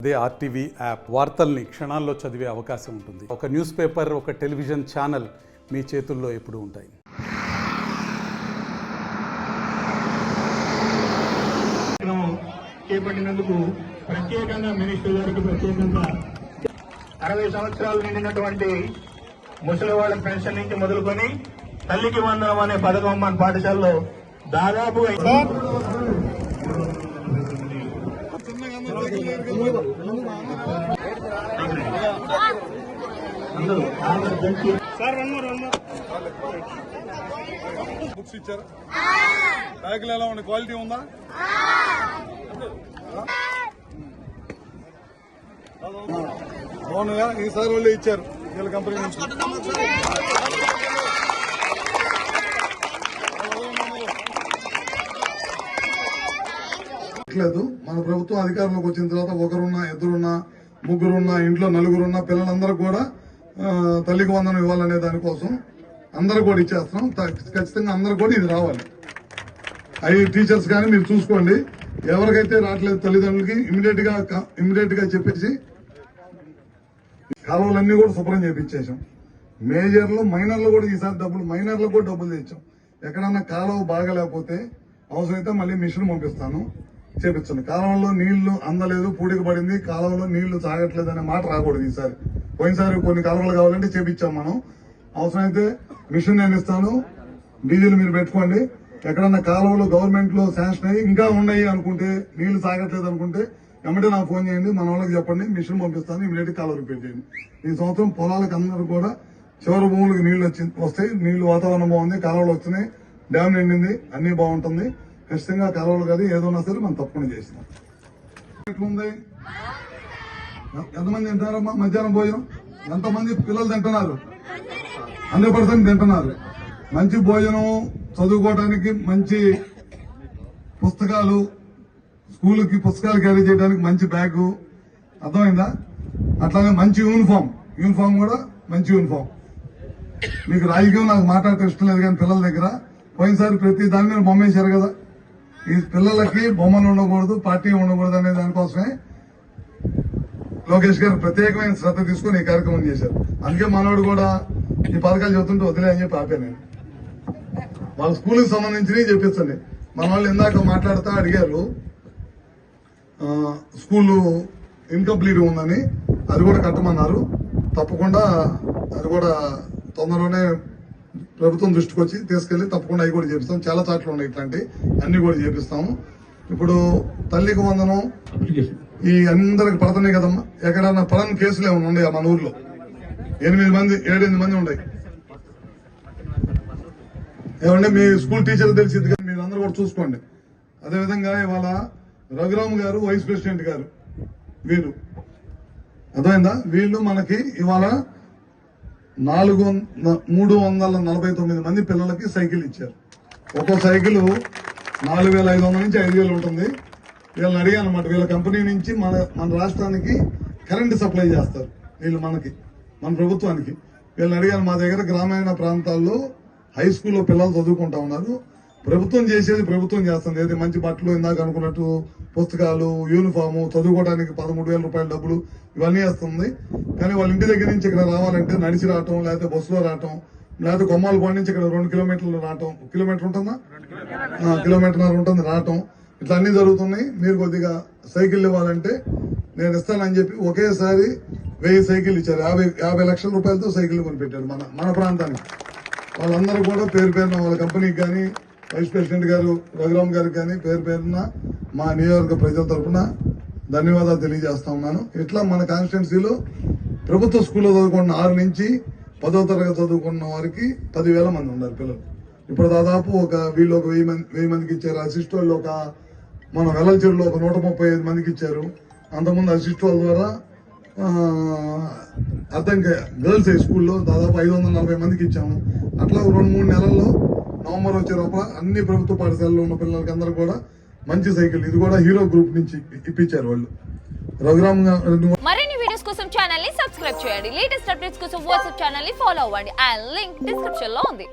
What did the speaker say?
అదే RTV app వార్తల్ని క్షణాల్లో చదివే అవకాశం ఉంటుంది. ఒక న్యూస్ పేపర్, ఒక టెలివిజన్ ఛానల్ మీ చేతుల్లో ఎప్పుడూ ఉంటాయి. చేపట్టినందుకు ప్రత్యేకంగా మినిస్టర్ గారికి ప్రత్యేకంగా 60 సంవత్సరాలు నిండినటువంటి ముసలి వాళ్ళ పెన్షన్ నుంచి మొదలుకొని తల్లికి వందనం అనే పథకం మన పాఠశాలలో దాదాపుగా బుక్స్ ఇచ్చారు. బ్యాగులు ఎలా ఉంది? క్వాలిటీ ఉందా? బాగున్నాయా? ఈసారి వాళ్ళే ఇచ్చారు వీళ్ళ కంపెనీ నుంచి. లేదు, మన ప్రభుత్వం అధికారంలోకి వచ్చిన తర్వాత ఒకరున్నా, ఇద్దరున్నా, ముగ్గురున్నా, ఇంట్లో నలుగురున్నా పిల్లలందరూ కూడా తల్లికి వందనం ఇవ్వాలనే దానికోసం అందరూ కూడా ఇచ్చేస్తున్నాం. ఖచ్చితంగా అందరూ కూడా ఇది రావాలి. అవి టీచర్స్ కానీ మీరు చూసుకోండి, ఎవరికైతే రావట్లేదు తల్లిదండ్రులకి ఇమీడియట్ గా చెప్పేసి కాలువలన్నీ కూడా శుభ్రం చేపించేసాం. మేజర్లు, మైనర్లు కూడా ఈసారి మైనర్లకు కూడా డబ్బులు తెచ్చాం. ఎక్కడన్నా కాలువ బాగలేకపోతే అవసరమైతే మళ్ళీ మిషన్ పంపిస్తాను, చేపించండి. కాలువలో నీళ్లు అందలేదు, పూడికి పడింది, కాలువలో నీళ్లు సాగట్లేదు అనే మాట రాకూడదు ఈసారి. పోయినసారి కొన్ని కాలువలు కావాలంటే చేపించాం మనం. అవసరమైతే మిషన్ నేను ఇస్తాను, డీజిల్ మీరు పెట్టుకోండి. ఎక్కడన్నా కాలువలు గవర్నమెంట్ లో శాంక్షన్ అయ్యి ఇంకా ఉన్నాయి అనుకుంటే, నీళ్లు సాగట్లేదు అనుకుంటే వెంబడే నాకు ఫోన్ చేయండి, మన వాళ్ళకి చెప్పండి, మిషన్ పంపిస్తాను, ఇమీడియట్ కాలువ రిపేర్ చేయండి. ఈ సంవత్సరం పొలాలకు అందరూ కూడా చివరి భూములకు నీళ్లు వస్తాయి. నీళ్లు వాతావరణం బాగుంది, కాలువలు వచ్చినాయి, డ్యామ్ నిండింది, అన్ని బాగుంటుంది. ఖచ్చితంగా కాలువలు కాదు ఏదైనా సరే మనం తప్పకుండా చేసినాం. ఎట్లుంది? ఎంతమంది తింటారమ్మా మధ్యాహ్నం భోజనం? ఎంతమంది పిల్లలు తింటున్నారు? 100% తింటున్నారు. మంచి భోజనం, చదువుకోవడానికి మంచి పుస్తకాలు, స్కూల్కి పుస్తకాలు క్యారీ చేయడానికి మంచి బ్యాగు, అర్థమైందా? అట్లానే మంచి యూనిఫామ్ కూడా మంచి యూనిఫామ్. మీకు రాజకీయం నాకు మాట్లాడటం ఇష్టం లేదు, కానీ పిల్లల దగ్గర పోయినసారి ప్రతి దాని మీద బొమ్మ వేశారు కదా. ఈ పిల్లలకి బొమ్మలు ఉండకూడదు, పార్టీ ఉండకూడదు అనే దానికోసమే లోకేష్ గారు ప్రత్యేకమైన శ్రద్ధ తీసుకుని ఈ కార్యక్రమం చేశారు. అందుకే మనోడు కూడా ఈ పథకాలు చెబుతుంటే వదిలే అని చెప్పి ఆపాను నేను. వాళ్ళ స్కూల్కి సంబంధించినవి చెప్పించండి. మన వాళ్ళు ఇందాక మాట్లాడుతూ అడిగారు, స్కూల్ ఇన్కంప్లీట్ ఉందని, అది కూడా కట్టమన్నారు. తప్పకుండా అది కూడా తొందరలోనే ప్రభుత్వం దృష్టికి వచ్చి తీసుకెళ్లి తప్పకుండా అవి కూడా చేపిస్తాం. చాలా చాట్లు ఉన్నాయి ఇట్లాంటి, అన్ని కూడా చేపిస్తాము. ఇప్పుడు తల్లికి వందనం ఈ అందరికి పడుతున్నాయి కదమ్మా. ఎక్కడన్నా పడని కేసులు ఏమైనా ఉన్నాయా మన ఊర్లో? 7-8 మంది ఉన్నాయి. ఏమంటే మీ స్కూల్ టీచర్ తెలిసింది కానీ మీరు అందరూ కూడా చూసుకోండి. అదేవిధంగా ఇవాళ రఘురామ్ గారు వైస్ ప్రెసిడెంట్ గారు, వీళ్ళు అర్థమైందా? వీళ్ళు మనకి ఇవాళ 349 మంది పిల్లలకి సైకిల్ ఇచ్చారు. ఒక్కో సైకిల్ 4,500 నుంచి 5,000 ఉంటుంది. వీళ్ళని అడిగాను అన్నమాట, వీళ్ళ కంపెనీ నుంచి మన రాష్ట్రానికి కరెంటు సప్లై చేస్తారు వీళ్ళు మన ప్రభుత్వానికి. వీళ్ళని అడిగాను, మా దగ్గర గ్రామీణ ప్రాంతాల్లో హై స్కూల్లో పిల్లలు చదువుకుంటా ఉన్నారు, ప్రభుత్వం చేసేది ప్రభుత్వం చేస్తుంది, ఏది మంచి బట్టలు, ఇందాక అనుకున్నట్టు పుస్తకాలు, యూనిఫాము, చదువుకోవడానికి 13,000 రూపాయల డబ్బులు ఇవన్నీ వేస్తుంది. కానీ వాళ్ళ ఇంటి దగ్గర నుంచి ఇక్కడ రావాలంటే నడిచి రావటం, లేకపోతే బస్సులో రావటం, లేకపోతే కొమ్మాలపాడు నుంచి ఇక్కడ 2 కిలోమీటర్లు రావటం. కిలోమీటర్ ఉంటుందా? 1.5 కిలోమీటర్ ఉంటుంది రావటం. ఇట్లా అన్ని జరుగుతున్నాయి. మీరు కొద్దిగా సైకిల్ ఇవ్వాలంటే నేను ఇస్తానని చెప్పి ఒకేసారి 1000 సైకిల్ ఇచ్చారు. 50 లక్షల రూపాయలతో సైకిల్ కొనిపెట్టారు మన ప్రాంతానికి. వాళ్ళందరూ కూడా పేరు పేరున వాళ్ళ కంపెనీకి కానీ, వైస్ ప్రెసిడెంట్ గారు రఘురామ్ గారికి కానీ పేరు పేరున మా నియోజకవర్గ ప్రజల తరఫున ధన్యవాదాలు తెలియజేస్తా ఉన్నాను. ఇట్లా మన కాన్స్టిట్యున్సీలో ప్రభుత్వ స్కూల్లో చదువుకున్న 6 నుంచి 10వ తరగతి చదువుకున్న వారికి 10,000 మంది ఉన్నారు పిల్లలు. ఇప్పుడు దాదాపు వీళ్ళు 1000 మందికి ఇచ్చారు. అసిస్ట్ వాళ్ళు మన వెల్లల చెరువులో 135 మందికి ఇచ్చారు. అంతకుముందు అసిస్ట్ వాళ్ళ ద్వారా అర్థంగా గర్ల్స్ హై స్కూల్లో దాదాపు 540 మందికి ఇచ్చాము. అట్లా 2-3 నెలల్లో నవంబర్ వచ్చే లోపల అన్ని ప్రభుత్వ పాఠశాలలో ఉన్న పిల్లలకి అందరూ కూడా మంచి సైకిల్, ఇది కూడా హీరో గ్రూప్ నుంచి ఇప్పించారు వాళ్ళు. రఘురామ్ మరిన్ని వీడియోస్ కోసం ఛానల్ ని సబ్స్క్రైబ్ చేయండి. లేటెస్ట్ అప్డేట్స్ కోసం వాట్సాప్ ఛానల్ ని ఫాలో అవ్వండి. ఆ లింక్ డిస్క్రిప్షన్ లో ఉంది.